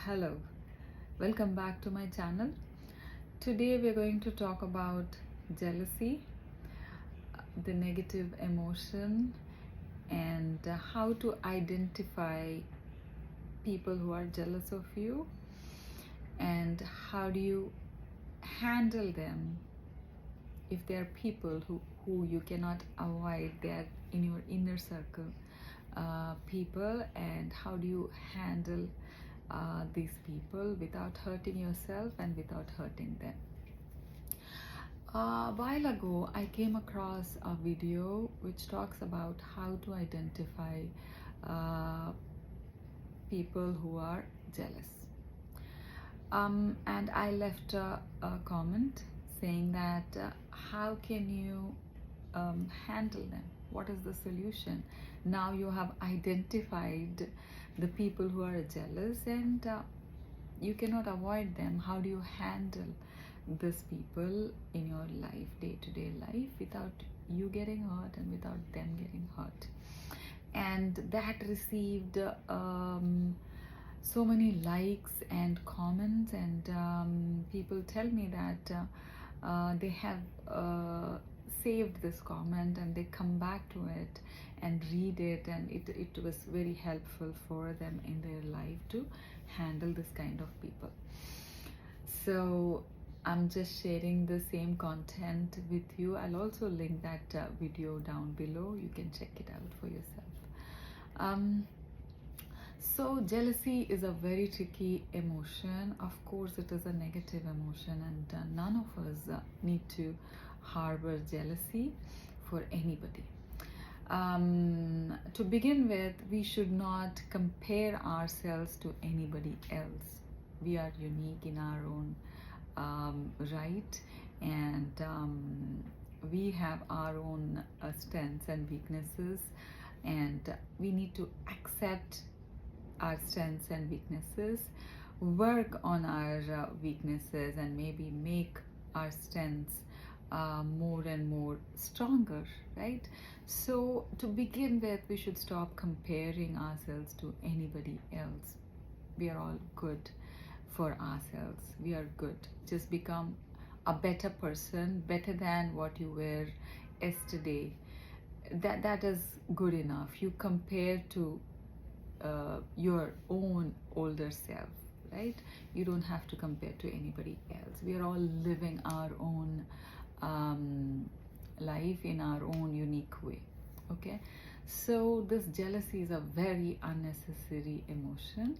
Hello, welcome back to my channel. Today we're going to talk about jealousy, the negative emotion, and how to identify people who are jealous of you, and how do you handle them if they are people who you cannot avoid. They are in your inner circle people, and how do you handle these people without hurting yourself and without hurting them. A while ago, I came across a video which talks about how to identify people who are jealous. And I left a comment saying that how can you handle them? What is the solution? Now you have identified the people who are jealous, and you cannot avoid them. How do you handle these people in your life, day-to-day life, without you getting hurt and without them getting hurt? And that received so many likes and comments, and people tell me that they have saved this comment and they come back to it and read it, and it was very helpful for them in their life to handle this kind of people. So I'm just sharing the same content with you. I'll also link that video down below. You can check it out for yourself. So jealousy is a very tricky emotion. Of course, it is a negative emotion, and none of us need to harbor jealousy for anybody. To begin with, we should not compare ourselves to anybody else. We are unique in our own right, and we have our own strengths and weaknesses, and we need to accept our strengths and weaknesses, work on our weaknesses, and maybe make our strengths more and more stronger, right? So to begin with, we should stop comparing ourselves to anybody else. We are all good for ourselves. We are good. Just become a better person, better than what you were yesterday. That is good enough. You compare to your own older self, right? You don't have to compare to anybody else. We are all living our own life in our own unique way. Okay, so this jealousy is a very unnecessary emotion,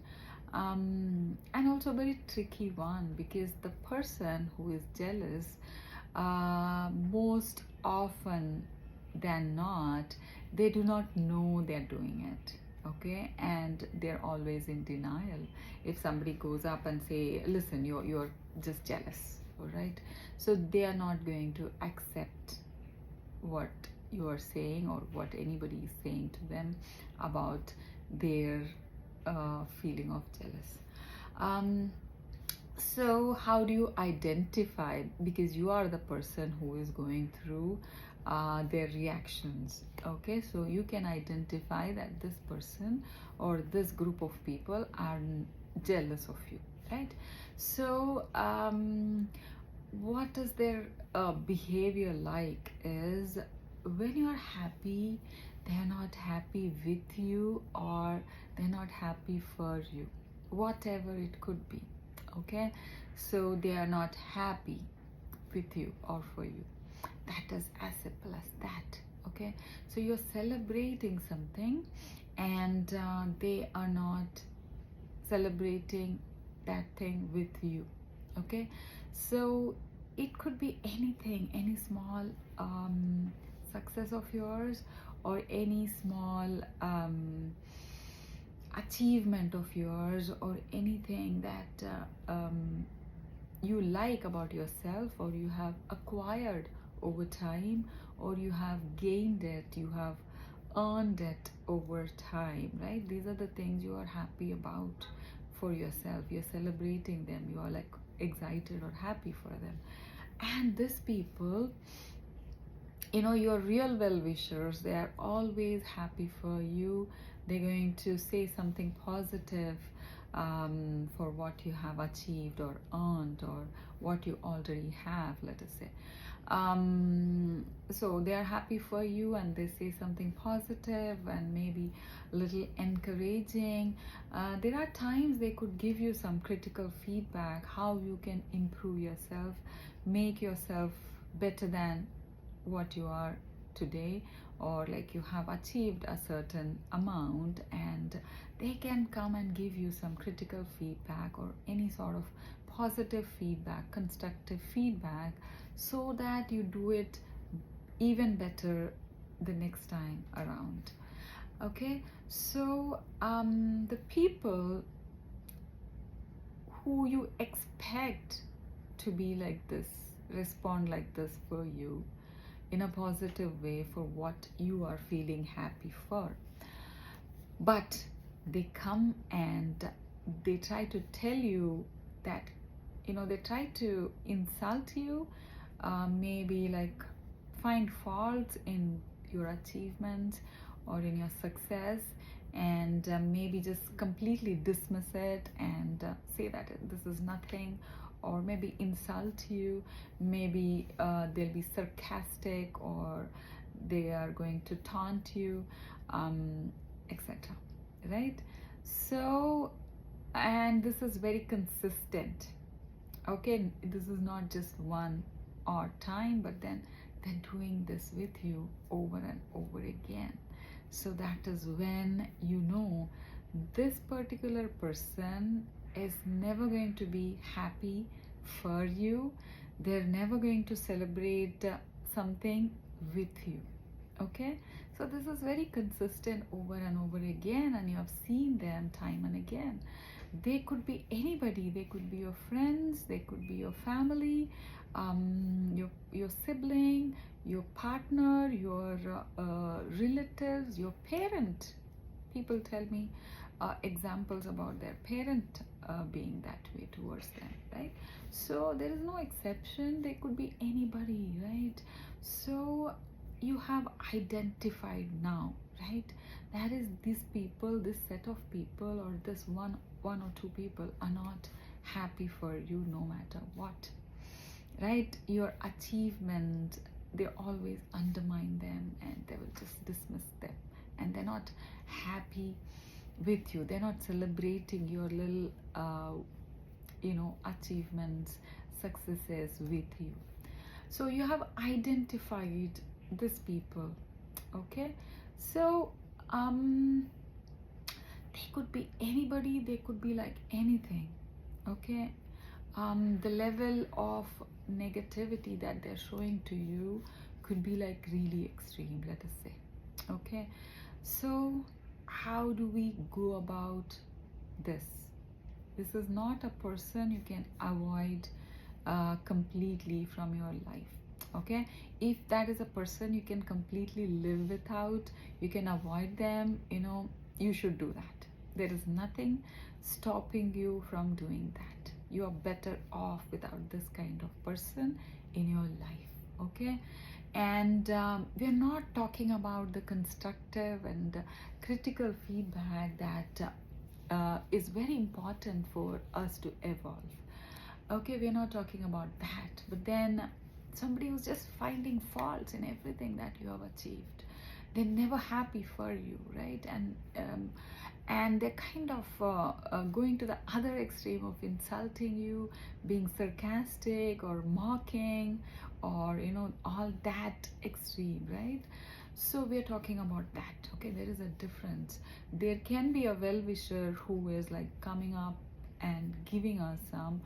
and also a very tricky one, because the person who is jealous, most often than not, they do not know they're doing it. Okay, and they're always in denial. If somebody goes up and say, listen, you're just jealous, all right, so they are not going to accept what you are saying or what anybody is saying to them about their feeling of jealous. So how do you identify, because you are the person who is going through their reactions? Okay, so you can identify that this person or this group of people are jealous of you, right? So what is their behavior like is, when you are happy, they're not happy with you, or they're not happy for you, whatever it could be. Okay, so they are not happy with you or for you. That is as simple as that. Okay, so you're celebrating something, and they are not celebrating that thing with you. Okay, so it could be anything, any small success of yours, or any small achievement of yours, or anything that you like about yourself, or you have acquired over time, or you have gained it, you have earned it over time, right? These are the things you are happy about for yourself. You're celebrating them, you are like excited or happy for them. And these people, you know, your real well-wishers, they are always happy for you. They're going to say something positive for what you have achieved or earned or what you already have, let us say. So they are happy for you and they say something positive and maybe a little encouraging. There are times they could give you some critical feedback, how you can improve yourself, make yourself better than what you are today, or like you have achieved a certain amount, and they can come and give you some critical feedback or any sort of positive feedback, constructive feedback, so that you do it even better the next time around. Okay, so the people who you expect to be like this, respond like this for you in a positive way for what you are feeling happy for, but they come and they try to tell you that, they try to insult you, maybe like find faults in your achievements or in your success, and maybe just completely dismiss it and say that this is nothing, or maybe insult you, maybe they'll be sarcastic, or they are going to taunt you, etc. Right? So, and this is very consistent. Okay, this is not just one odd time, but then they're doing this with you over and over again. So that is when you know this particular person is never going to be happy for you. They're never going to celebrate something with you. Okay, so this is very consistent over and over again, and you have seen them time and again. They could be anybody. They could be your friends, they could be your family, your sibling, your partner, your relatives, your parent. People tell me examples about their parent being that way towards them, right? So there is no exception. They could be anybody, right? So you have identified now, right? That is, these people, this set of people, or this one or two people are not happy for you no matter what, right? Your achievement, they always undermine them and they will just dismiss them, and they're not happy with you. They're not celebrating your little achievements, successes with you. So you have identified these people. Okay, so they could be anybody, they could be like anything. Okay, the level of negativity that they're showing to you could be like really extreme, let us say. Okay, so how do we go about this? This is not a person you can avoid completely from your life. Okay, if that is a person you can completely live without, you can avoid them, you should do that. There is nothing stopping you from doing that. You are better off without this kind of person in your life. Okay, and we're not talking about the constructive and critical feedback that is very important for us to evolve. Okay, we're not talking about that. But then somebody who's just finding faults in everything that you have achieved, they're never happy for you, right? And they're kind of going to the other extreme of insulting you, being sarcastic or mocking, or all that extreme, right? So we're talking about that. Okay, there is a difference. There can be a well-wisher who is like coming up and giving us some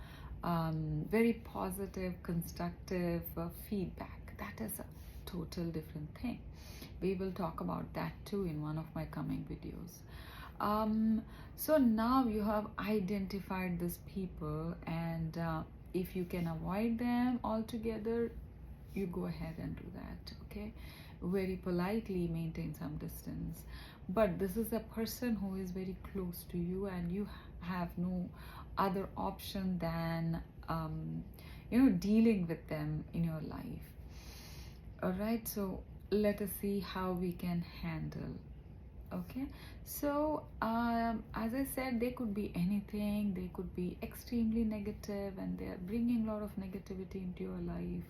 very positive, constructive feedback. That is a total different thing. We will talk about that too in one of my coming videos. So now you have identified these people, and if you can avoid them altogether, you go ahead and do that. Okay, very politely maintain some distance. But this is a person who is very close to you, and you have no other option than dealing with them in your life. All right, so let us see how we can handle Okay, so as I said, they could be anything. They could be extremely negative, and they are bringing a lot of negativity into your life,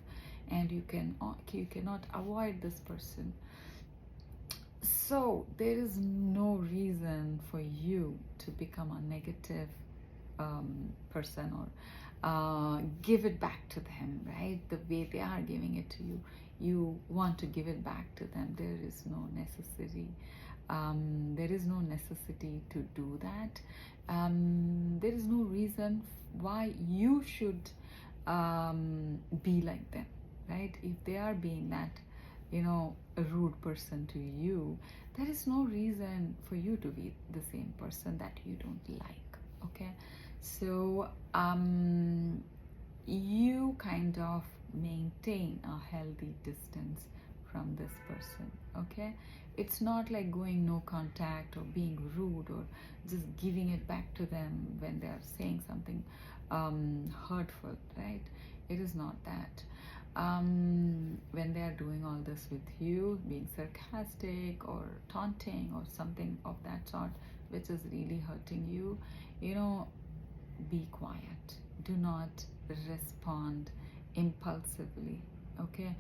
and you cannot avoid this person. So there is no reason for you to become a negative person, or give it back to them, right? The way they are giving it to you, you want to give it back to them. There is no necessity. There is no necessity to do that. There is no reason why you should be like them, right? If they are being that, a rude person to you, there is no reason for you to be the same person that you don't like. Okay, so you kind of maintain a healthy distance from this person. Okay, it's not like going no contact or being rude or just giving it back to them when they are saying something hurtful, right? It is not that. When they are doing all this with you, being sarcastic or taunting or something of that sort, which is really hurting you, be quiet. Do not respond impulsively. Okay,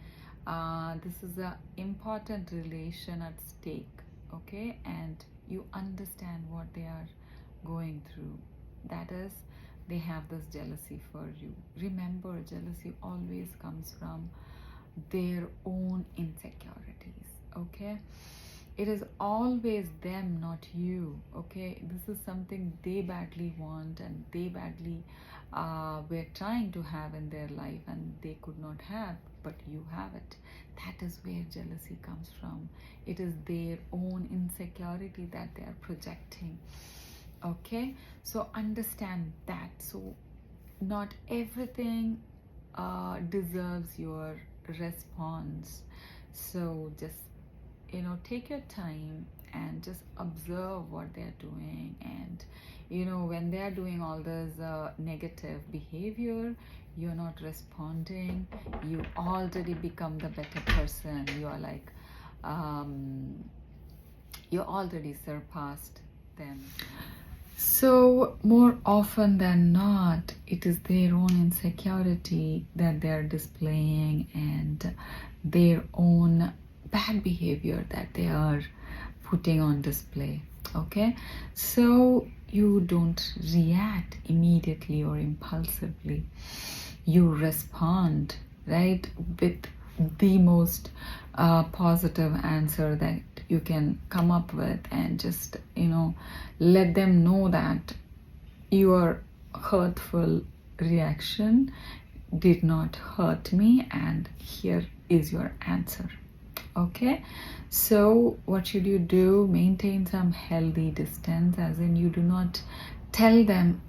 this is a important relation at stake. Okay, and you understand what they are going through. That is, they have this jealousy for you. Remember, jealousy always comes from their own insecurities. Okay, it is always them, not you. Okay, this is something they badly want, and they badly were trying to have in their life, and they could not have, but you have it. That is where jealousy comes from. It is their own insecurity that they are projecting. Okay, so understand that. So not everything deserves your response. So just take your time and just observe what they're doing. And when they're doing all this negative behavior, you're not responding. You already become the better person. You are like you already surpassed them. So more often than not, it is their own insecurity that they are displaying, and their own bad behavior that they are putting on display. Okay, so you don't react immediately or impulsively. You respond, right, with the most positive answer that you can come up with, and just let them know that your hurtful reaction did not hurt me, and here is your answer. Okay, so what should you do? Maintain some healthy distance, as in you do not tell them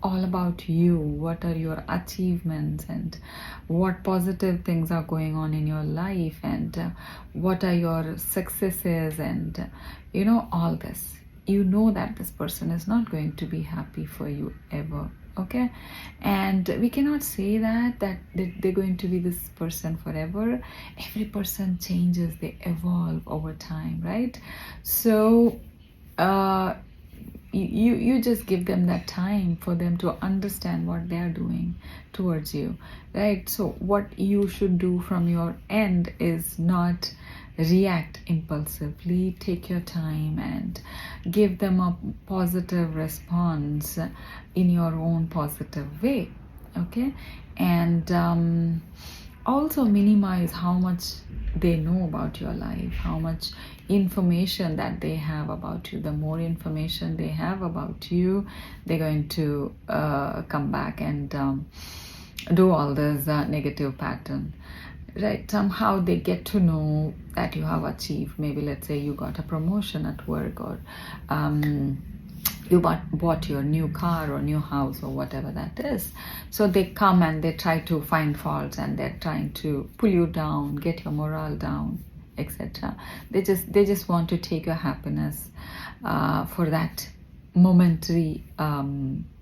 all about you, what are your achievements, and what positive things are going on in your life, and what are your successes, and all this. That this person is not going to be happy for you ever. Okay, and we cannot say that they're going to be this person forever. Every person changes, they evolve over time, right? So you just give them that time for them to understand what they're doing towards you, right? So what you should do from your end is not react impulsively. Take your time and give them a positive response in your own positive way. Okay, and also minimize how much they know about your life, how much information that they have about you. The more information they have about you, they're going to come back and do all this negative pattern, right? Somehow they get to know that you have achieved. Maybe let's say you got a promotion at work, or you bought your new car or new house or whatever that is. So they come and they try to find faults, and they're trying to pull you down, get your morale down, etc. They just want to take your happiness for that momentary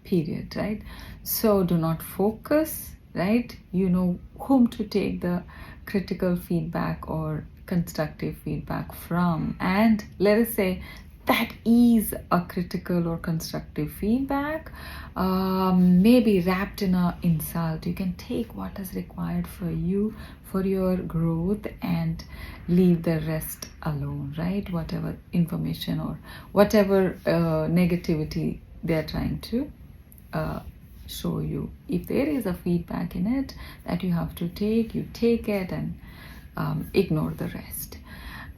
period, right? So do not focus, right? You know whom to take the critical feedback or constructive feedback from. And let us say that is a critical or constructive feedback, maybe wrapped in a insult. You can take what is required for you for your growth and leave the rest alone, right? Whatever information or whatever negativity they're trying to show you. If there is a feedback in it that you have to take, you take it and ignore the rest.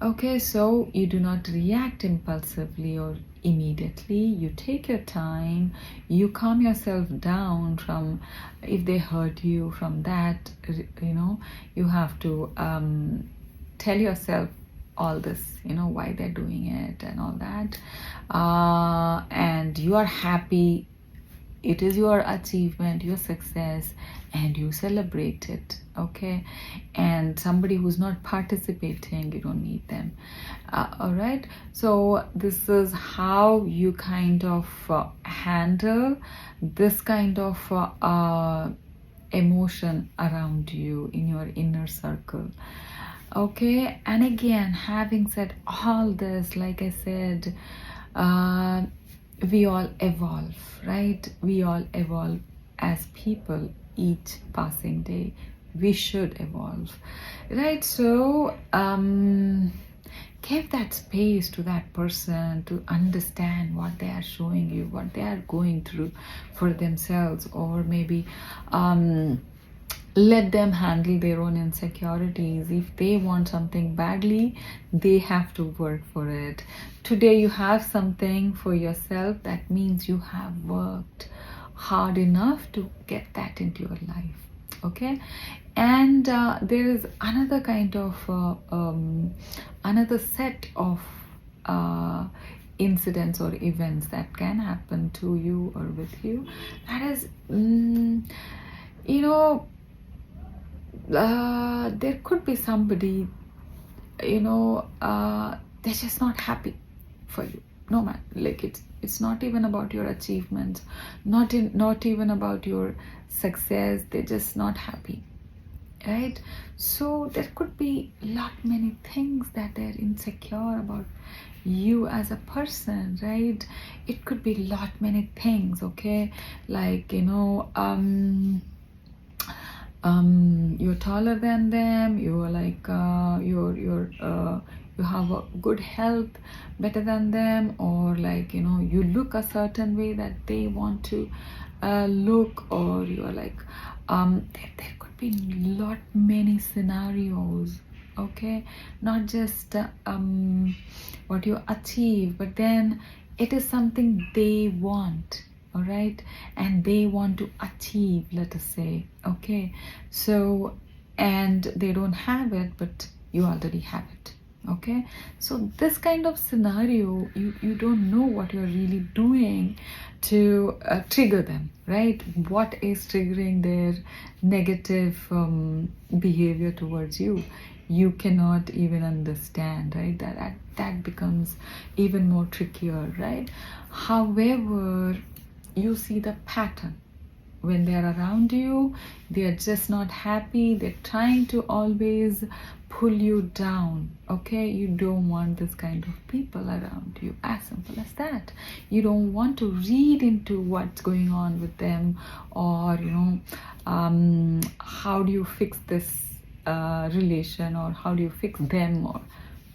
Okay, so you do not react impulsively or immediately. You take your time, you calm yourself down from if they hurt you from that, you have to tell yourself all this, why they're doing it and all that. And you are happy. It is your achievement, your success, and you celebrate it, okay? And somebody who's not participating, you don't need them. All right, so this is how you kind of handle this kind of emotion around you in your inner circle. Okay, and again, having said all this, like I said, we all evolve, right? We all evolve as people each passing day. We should evolve, right? So give that space to that person to understand what they are showing you, what they are going through for themselves, or maybe let them handle their own insecurities. If they want something badly, they have to work for it. Today you have something for yourself, that means you have worked hard enough to get that into your life, okay? And there is another kind of another set of incidents or events that can happen to you or with you. That is, there could be somebody, they're just not happy for you. No man, like it's not even about your achievements, not even about your success. They're just not happy, right? So there could be many things that they're insecure about you as a person, right? It could be many things, okay? Like, you're taller than them, you're like you have a good health better than them, or like you look a certain way that they want to look, or you're like there could be many scenarios, okay? Not just what you achieve, but then it is something they want, all right? And they want to achieve, let us say, okay? So, and they don't have it, but you already have it, okay? So this kind of scenario, you don't know what you're really doing to trigger them, right? What is triggering their negative behavior towards you? You cannot even understand, right? That becomes even more trickier, right? However, you see the pattern. When they're around you, they're just not happy. They're trying to always pull you down, okay? You don't want this kind of people around you, as simple as that. You don't want to read into what's going on with them, or how do you fix this relation, or how do you fix them, or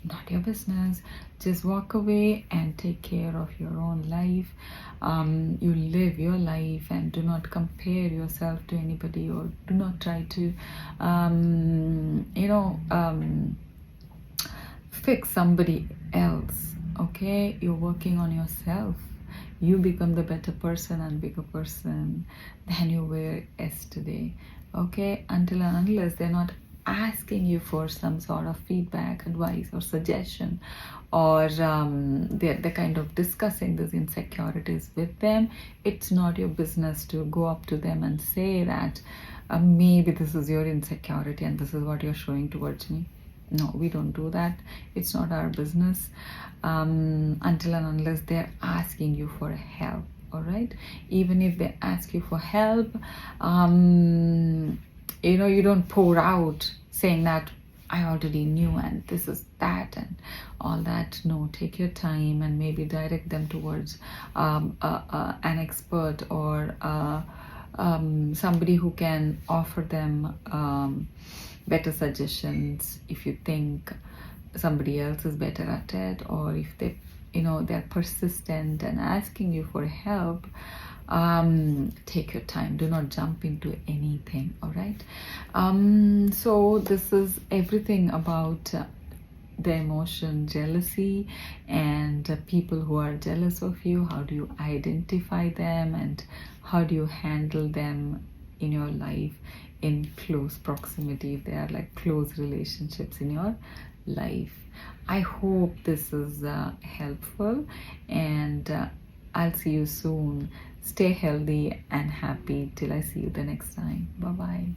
not your business. Just walk away and take care of your own life. You live your life and do not compare yourself to anybody, or do not try to fix somebody else, okay? You're working on yourself. You become the better person and bigger person than you were yesterday, okay? Until and unless they're not asking you for some sort of feedback, advice, or suggestion, or they're kind of discussing these insecurities with them, it's not your business to go up to them and say that maybe this is your insecurity and this is what you're showing towards me. No, we don't do that. It's not our business until and unless they're asking you for help, all right? Even if they ask you for help, you don't pour out saying that I already knew and this is that and all that. No, take your time and maybe direct them towards an expert or somebody who can offer them better suggestions if you think somebody else is better at it, or if they, they're persistent and asking you for help. Take your time, do not jump into anything. All right. So this is everything about the emotion jealousy and people who are jealous of you. How do you identify them and how do you handle them in your life in close proximity, if they are like close relationships in your life. I hope this is helpful, and I'll see you soon. Stay healthy and happy till I see you the next time. Bye bye.